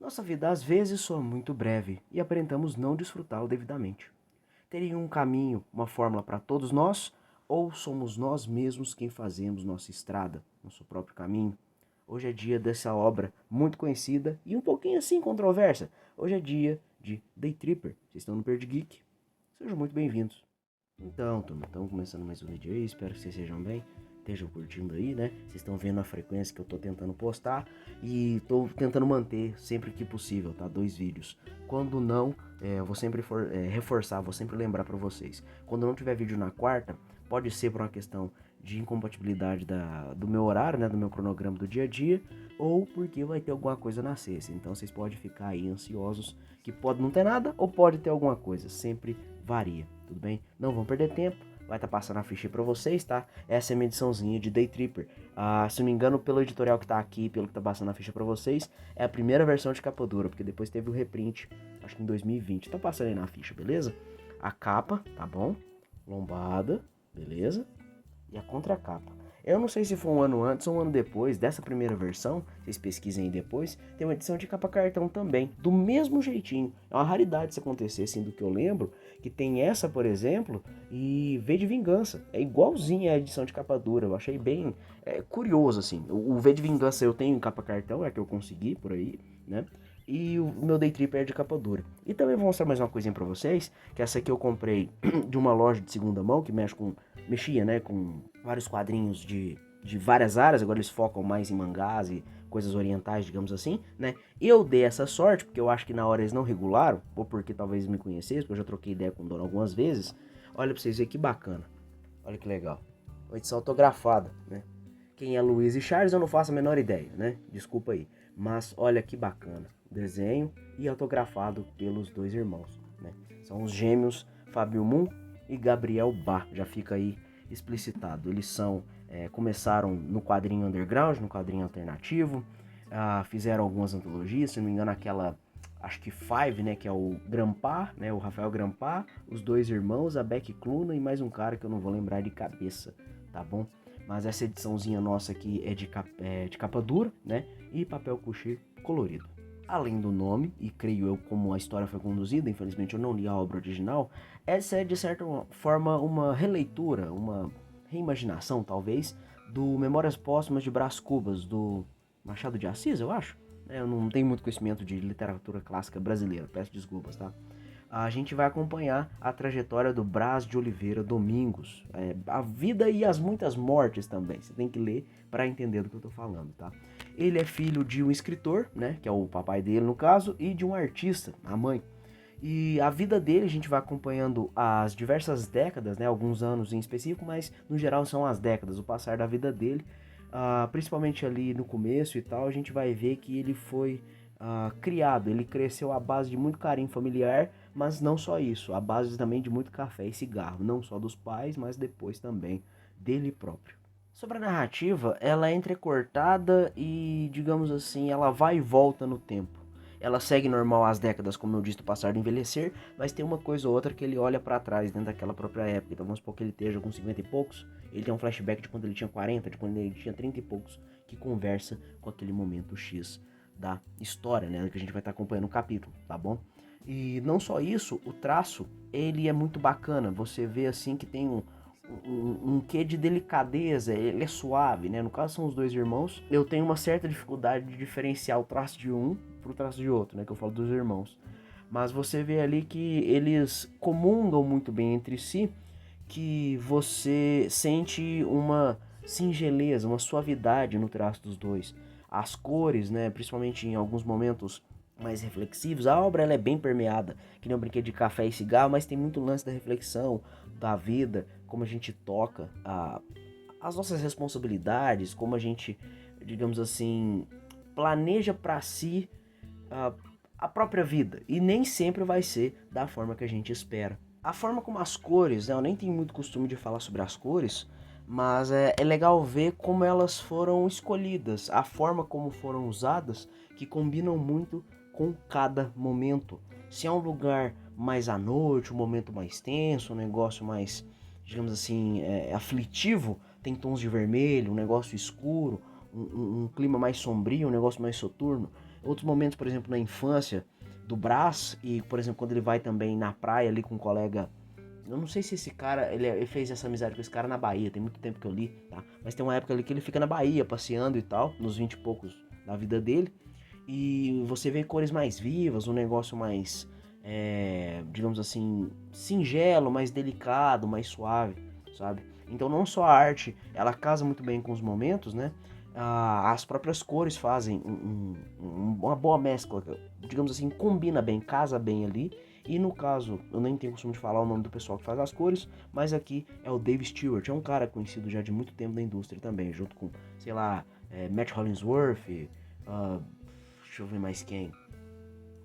Nossa vida às vezes soa muito breve e aparentamos não desfrutá-la devidamente. Teria um caminho, uma fórmula para todos nós? Ou somos nós mesmos quem fazemos nossa estrada, nosso próprio caminho? Hoje é dia dessa obra muito conhecida e um pouquinho assim controversa. Hoje é dia de Day Tripper. Vocês estão no Perdi Geek? Sejam muito bem-vindos. Então, turma, estamos começando mais um vídeo aí, espero que vocês sejam bem, estejam curtindo aí, né? Vocês estão vendo a frequência que eu tô tentando postar e tô tentando manter sempre que possível, tá? 2 vídeos. Quando não, eu vou sempre reforçar, vou sempre lembrar pra vocês. Quando não tiver vídeo na quarta, pode ser por uma questão de incompatibilidade do meu horário, né? Do meu cronograma do dia a dia, ou porque vai ter alguma coisa na sexta. Então vocês podem ficar aí ansiosos, que pode não ter nada ou pode ter alguma coisa, sempre varia, tudo bem? Não vão perder tempo, vai estar passando a ficha aí pra vocês, tá? Essa é a minha ediçãozinha de Day Tripper. Se não me engano, pelo editorial que tá aqui, pelo que tá passando a ficha pra vocês, é a primeira versão de capa dura, porque depois teve o reprint, acho que em 2020. Tá passando aí na ficha, beleza? A capa, tá bom? Lombada, beleza? E a contracapa. Eu não sei se foi um ano antes ou um ano depois dessa primeira versão, vocês pesquisem aí depois, tem uma edição de capa cartão também, do mesmo jeitinho. É uma raridade isso acontecer, assim, do que eu lembro, que tem essa, por exemplo, e V de Vingança. É igualzinha a edição de capa dura, eu achei bem curioso, assim. O V de Vingança eu tenho em capa cartão, é que eu consegui por aí, né? E o meu Day Tripper é de capa dura. E também vou mostrar mais uma coisinha pra vocês, que essa aqui eu comprei de uma loja de segunda mão, que mexia, né, com vários quadrinhos de várias áreas, agora eles focam mais em mangás e coisas orientais, digamos assim, né? Eu dei essa sorte, porque eu acho que na hora eles não regularam, ou porque talvez me conhecessem, porque eu já troquei ideia com o dono algumas vezes. Olha pra vocês verem que bacana. Olha que legal. Uma edição autografada, né? Quem é Luiz e Charles eu não faço a menor ideia, né? Desculpa aí. Mas olha que bacana. Desenho e autografado pelos dois irmãos, né? São os gêmeos Fábio Moon e Gabriel Bá. Já fica aí explicitado. Eles começaram no quadrinho underground, no quadrinho alternativo, fizeram algumas antologias, se não me engano aquela, acho que Five, né, que é o Grampar, né, o Rafael Grampar, os dois irmãos, a Beck Cluna e mais um cara que eu não vou lembrar de cabeça, tá bom? Mas essa ediçãozinha nossa aqui é de capa dura, né, e papel couché colorido. Além do nome, e creio eu como a história foi conduzida, infelizmente eu não li a obra original, essa é de certa forma uma releitura, uma reimaginação talvez, do Memórias Póstumas de Brás Cubas, do Machado de Assis, eu acho. Eu não tenho muito conhecimento de literatura clássica brasileira, peço desculpas, tá? A gente vai acompanhar a trajetória do Brás de Oliveira Domingos, a vida e as muitas mortes também, você tem que ler para entender do que eu tô falando, tá? Ele é filho de um escritor, né, que é o papai dele no caso, e de um artista, a mãe. E a vida dele a gente vai acompanhando as diversas décadas, né, alguns anos em específico, mas no geral são as décadas, o passar da vida dele, principalmente ali no começo e tal, a gente vai ver que ele foi criado, ele cresceu à base de muito carinho familiar, mas não só isso, à base também de muito café e cigarro, não só dos pais, mas depois também dele próprio. Sobre a narrativa, ela é entrecortada e, digamos assim, ela vai e volta no tempo. Ela segue normal as décadas, como eu disse, do passar do envelhecer, mas tem uma coisa ou outra que ele olha para trás dentro daquela própria época. Então vamos supor que ele esteja com 50 e poucos, ele tem um flashback de quando ele tinha 40, de quando ele tinha 30 e poucos, que conversa com aquele momento X da história, né, que a gente vai estar acompanhando o capítulo, tá bom? E não só isso, o traço, ele é muito bacana. Você vê assim que tem um quê de delicadeza, ele é suave, né? No caso são os dois irmãos. Eu tenho uma certa dificuldade de diferenciar o traço de um pro traço de outro, né? Que eu falo dos irmãos. Mas você vê ali que eles comungam muito bem entre si, que você sente uma singeleza, uma suavidade no traço dos dois. As cores, né? Principalmente em alguns momentos mais reflexivos, a obra ela é bem permeada, que nem um brinquedo de café e cigarro, mas tem muito lance da reflexão, da vida, como a gente toca as nossas responsabilidades, como a gente, digamos assim, planeja para si a, a própria vida. E nem sempre vai ser da forma que a gente espera. A forma como as cores, né, eu nem tenho muito costume de falar sobre as cores, mas é legal ver como elas foram escolhidas, a forma como foram usadas, que combinam muito com cada momento. Se é um lugar mais à noite, um momento mais tenso, um negócio mais, digamos assim, aflitivo, tem tons de vermelho, um negócio escuro, um clima mais sombrio, um negócio mais soturno. Outros momentos, por exemplo, na infância do Brás e, por exemplo, quando ele vai também na praia ali com um colega. Eu não sei se esse cara, ele fez essa amizade com esse cara na Bahia, tem muito tempo que eu li, tá? Mas tem uma época ali que ele fica na Bahia, passeando e tal, nos 20 e poucos da vida dele. E você vê cores mais vivas, um negócio mais, digamos assim, singelo, mais delicado, mais suave, sabe? Então não só a arte, ela casa muito bem com os momentos, né? As próprias cores fazem uma boa mescla, digamos assim, combina bem, casa bem ali. E no caso, eu nem tenho costume de falar o nome do pessoal que faz as cores, mas aqui é o Dave Stewart, é um cara conhecido já de muito tempo da indústria também, junto com, sei lá, Matt Hollingsworth, uh, deixa eu ver mais quem,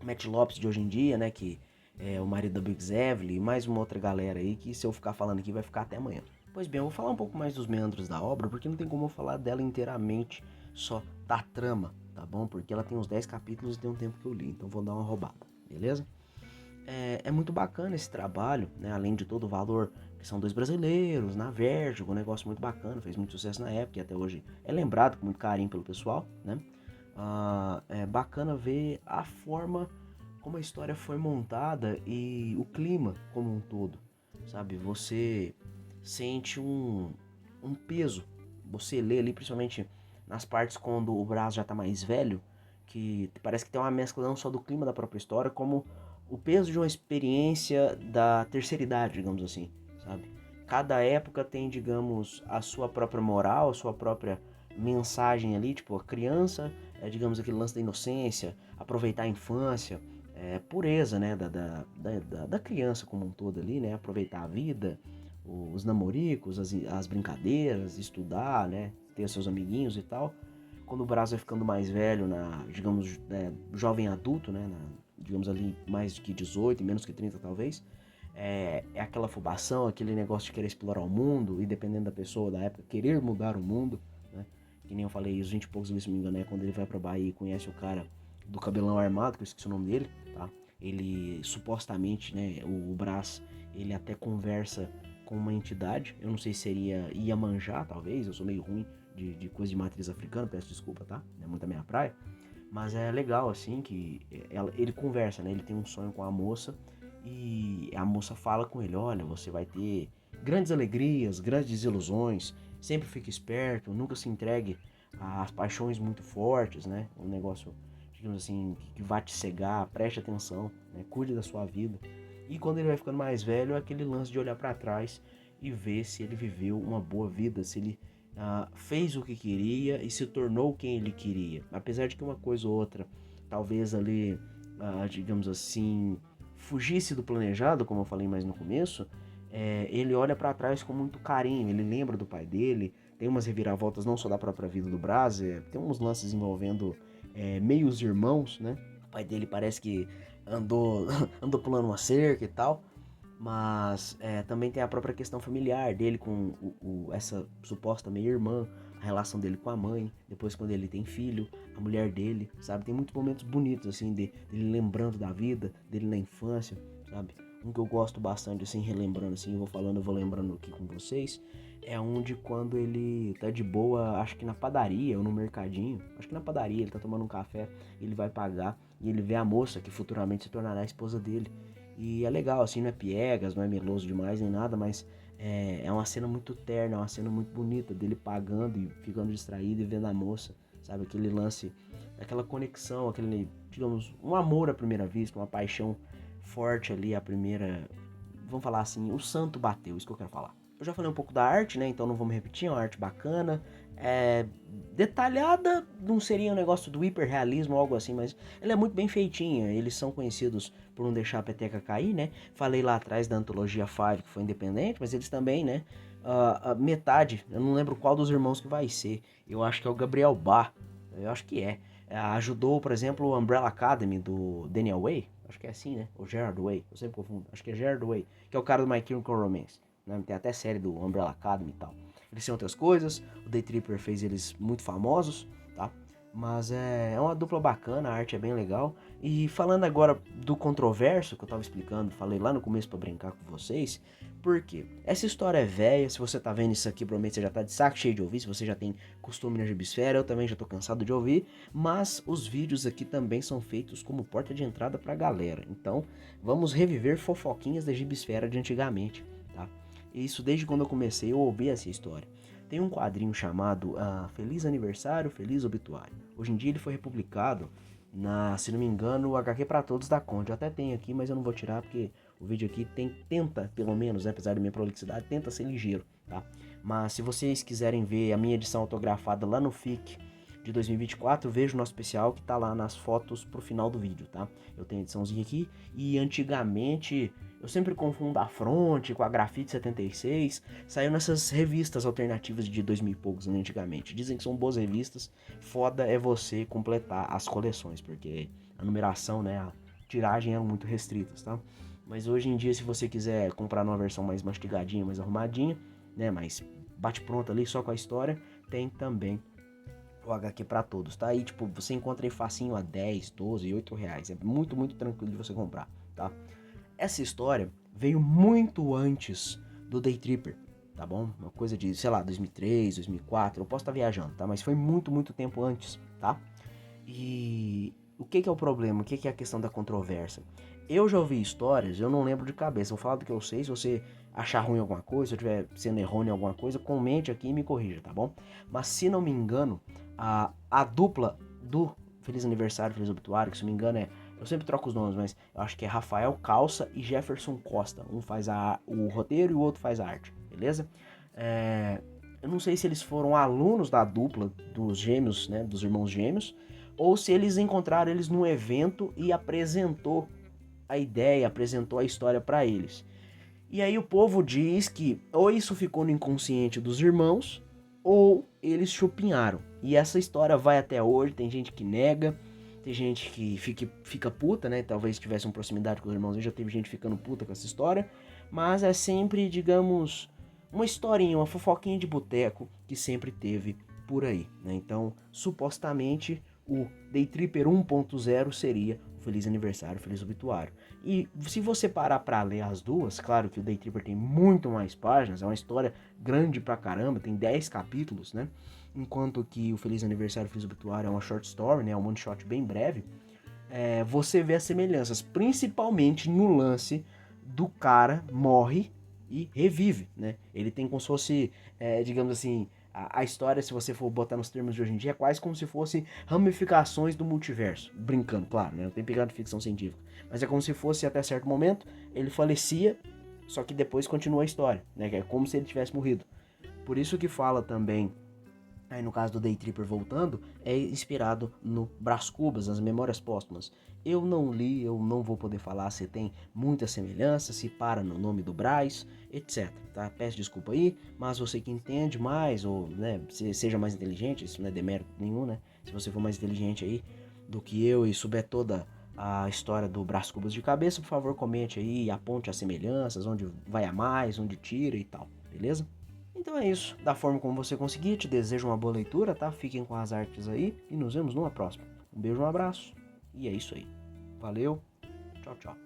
Matt Lopes de hoje em dia, né, que é o marido da Biggs Evelyn, e mais uma outra galera aí que se eu ficar falando aqui vai ficar até amanhã. Pois bem, eu vou falar um pouco mais dos meandros da obra, porque não tem como eu falar dela inteiramente só da trama, tá bom? Porque ela tem uns 10 capítulos e tem um tempo que eu li, então vou dar uma roubada, beleza? É muito bacana esse trabalho, né? Além de todo o valor que são dois brasileiros, na Vertigo, um negócio muito bacana, fez muito sucesso na época e até hoje é lembrado com muito carinho pelo pessoal, né? É bacana ver a forma como a história foi montada e o clima como um todo, sabe? Você sente um peso, você lê ali principalmente nas partes quando o Brás já tá mais velho, que parece que tem uma mescla não só do clima da própria história, como o peso de uma experiência da terceira idade, digamos assim, sabe? Cada época tem, digamos, a sua própria moral, a sua própria mensagem ali, tipo, a criança, digamos, aquele lance da inocência, aproveitar a infância, pureza, né, da criança como um todo ali, né, aproveitar a vida, os namoricos, as brincadeiras, estudar, né, ter seus amiguinhos e tal. Quando o Brás vai ficando mais velho, digamos, jovem adulto, né, digamos ali mais que 18 e menos que 30 talvez, é aquela afobação, aquele negócio de querer explorar o mundo e dependendo da pessoa, da época, querer mudar o mundo, né? Que nem eu falei, os 20 e poucos, se não me engano, é quando ele vai pra Bahia e conhece o cara do cabelão armado, que eu esqueci o nome dele, tá? Ele supostamente, né, o Brás, ele até conversa com uma entidade, eu não sei se seria Iemanjá, talvez, eu sou meio ruim de coisa de matriz africana, peço desculpa, tá? Não é muito a minha praia. Mas é legal, assim, que ele conversa, né? Ele tem um sonho com a moça e a moça fala com ele, olha, você vai ter grandes alegrias, grandes desilusões, sempre fique esperto, nunca se entregue às paixões muito fortes, né? Um negócio, digamos assim, que vai te cegar, preste atenção, né? Cuide da sua vida. E quando ele vai ficando mais velho, é aquele lance de olhar para trás e ver se ele viveu uma boa vida, se ele fez o que queria e se tornou quem ele queria. Apesar de que uma coisa ou outra, talvez ali, digamos assim, fugisse do planejado, como eu falei mais no começo, ele olha para trás com muito carinho, ele lembra do pai dele, tem umas reviravoltas não só da própria vida do Brás, tem uns lances envolvendo meios irmãos, né? O pai dele parece que andou, andou pulando uma cerca e tal. Mas também tem a própria questão familiar dele com essa suposta meia-irmã, a relação dele com a mãe, depois quando ele tem filho, a mulher dele, sabe? Tem muitos momentos bonitos, assim, dele lembrando da vida, dele na infância, sabe? Um que eu gosto bastante, assim, relembrando, assim, eu vou falando, eu vou lembrando aqui com vocês, é um de quando ele tá de boa, acho que na padaria ou no mercadinho, acho que na padaria, ele tá tomando um café, ele vai pagar e ele vê a moça que futuramente se tornará a esposa dele. E é legal, assim, não é piegas, não é meloso demais nem nada, mas é uma cena muito terna, é uma cena muito bonita dele pagando e ficando distraído e vendo a moça, sabe? Aquele lance, aquela conexão, aquele, digamos, um amor à primeira vista, uma paixão forte ali à primeira. Vamos falar assim, o santo bateu, isso que eu quero falar. Eu já falei um pouco da arte, né? Então não vou me repetir, é uma arte bacana. Detalhada, não seria um negócio do hiperrealismo ou algo assim, mas ela é muito bem feitinha. Eles são conhecidos por não deixar a peteca cair, né? Falei lá atrás da antologia Five, que foi independente, mas eles também, né? Metade, eu não lembro qual dos irmãos que vai ser. Eu acho que é o Gabriel Bá, eu acho que é. Ajudou, por exemplo, o Umbrella Academy do Daniel Way, acho que é assim, né? O Gerard Way, eu sempre confundo, acho que é Gerard Way, que é o cara do My Chemical Romance, né? Tem até série do Umbrella Academy e tal. Eles têm outras coisas, o Day Tripper fez eles muito famosos, tá? Mas é uma dupla bacana, a arte é bem legal. E falando agora do controverso que eu tava explicando, falei lá no começo pra brincar com vocês, porque essa história é velha, se você tá vendo isso aqui, provavelmente você já tá de saco cheio de ouvir, se você já tem costume na Gibisfera, eu também já tô cansado de ouvir, mas os vídeos aqui também são feitos como porta de entrada pra galera, então vamos reviver fofoquinhas da Gibisfera de antigamente, tá? Isso desde quando eu comecei, eu ouvi essa história. Tem um quadrinho chamado Feliz Aniversário, Feliz Obituário. Hoje em dia ele foi republicado se não me engano, o HQ pra Todos da Conde. Eu até tenho aqui, mas eu não vou tirar porque o vídeo aqui tenta, pelo menos, né, apesar da minha prolixidade, tenta ser ligeiro, tá? Mas se vocês quiserem ver a minha edição autografada lá no FIC de 2024, veja o nosso especial que tá lá nas fotos pro final do vídeo, tá? Eu tenho a ediçãozinha aqui e antigamente eu sempre confundo a Fronte com a Grafite 76, saiu nessas revistas alternativas de 2000 e poucos, né, antigamente. Dizem que são boas revistas, foda é você completar as coleções, porque a numeração, né, a tiragem eram muito restritas, tá? Mas hoje em dia, se você quiser comprar numa versão mais mastigadinha, mais arrumadinha, né, mais bate-pronto ali, só com a história, tem também o HQ pra Todos, tá? Aí, tipo, você encontra aí facinho a 10, 12, 8 reais. É muito, muito tranquilo de você comprar, tá? Essa história veio muito antes do Day Tripper, tá bom? Uma coisa de, sei lá, 2003, 2004, eu posso estar viajando, tá? Mas foi muito, muito tempo antes, tá? E o que é o problema? O que é a questão da controvérsia? Eu já ouvi histórias, eu não lembro de cabeça, vou falar do que eu sei, se você achar ruim alguma coisa, se eu estiver sendo errôneo em alguma coisa, comente aqui e me corrija, tá bom? Mas se não me engano, a dupla do Feliz Aniversário, Feliz Obituário, que se não me engano eu sempre troco os nomes, mas eu acho que é Rafael Calça e Jefferson Costa. Um faz o roteiro e o outro faz a arte, beleza? Eu não sei se eles foram alunos da dupla dos gêmeos, né, dos irmãos gêmeos, ou se eles encontraram eles num evento e apresentou a ideia, apresentou a história para eles. E aí o povo diz que ou isso ficou no inconsciente dos irmãos, ou eles chupinharam. E essa história vai até hoje, tem gente que nega, tem gente que fica puta, né? Talvez tivesse uma proximidade com os irmãos, já teve gente ficando puta com essa história. Mas é sempre, digamos, uma historinha, uma fofoquinha de boteco que sempre teve por aí, né? Então, supostamente, o Day Tripper 1.0 seria o Feliz Aniversário, Feliz Obituário. E se você parar pra ler as duas, claro que o Day Tripper tem muito mais páginas, é uma história grande pra caramba, tem 10 capítulos, né? Enquanto que o Feliz Aniversário, Feliz Obituário é uma short story, né? Um one shot bem breve. Você vê as semelhanças, principalmente no lance do cara morre e revive, né? Ele tem como se fosse, digamos assim, a história, se você for botar nos termos de hoje em dia, é quase como se fosse ramificações do multiverso. Brincando, claro, né? Não tem pegado de ficção científica. Mas é como se fosse, até certo momento, ele falecia, só que depois continua a história, né? É como se ele tivesse morrido. Por isso que fala também, aí no caso do Day Tripper voltando, é inspirado no Brás Cubas, as Memórias Póstumas. Eu não li, eu não vou poder falar se tem muita semelhança, se para no nome do Brás, etc. Tá? Peço desculpa aí, mas você que entende mais, ou né, seja mais inteligente, isso não é demérito nenhum, né? Se você for mais inteligente aí do que eu e souber toda a história do Brás Cubas de cabeça, por favor comente aí, aponte as semelhanças, onde vai a mais, onde tira e tal, beleza? Então é isso, da forma como você conseguir, te desejo uma boa leitura, tá? Fiquem com as artes aí e nos vemos numa próxima. Um beijo, um abraço e é isso aí. Valeu, tchau, tchau.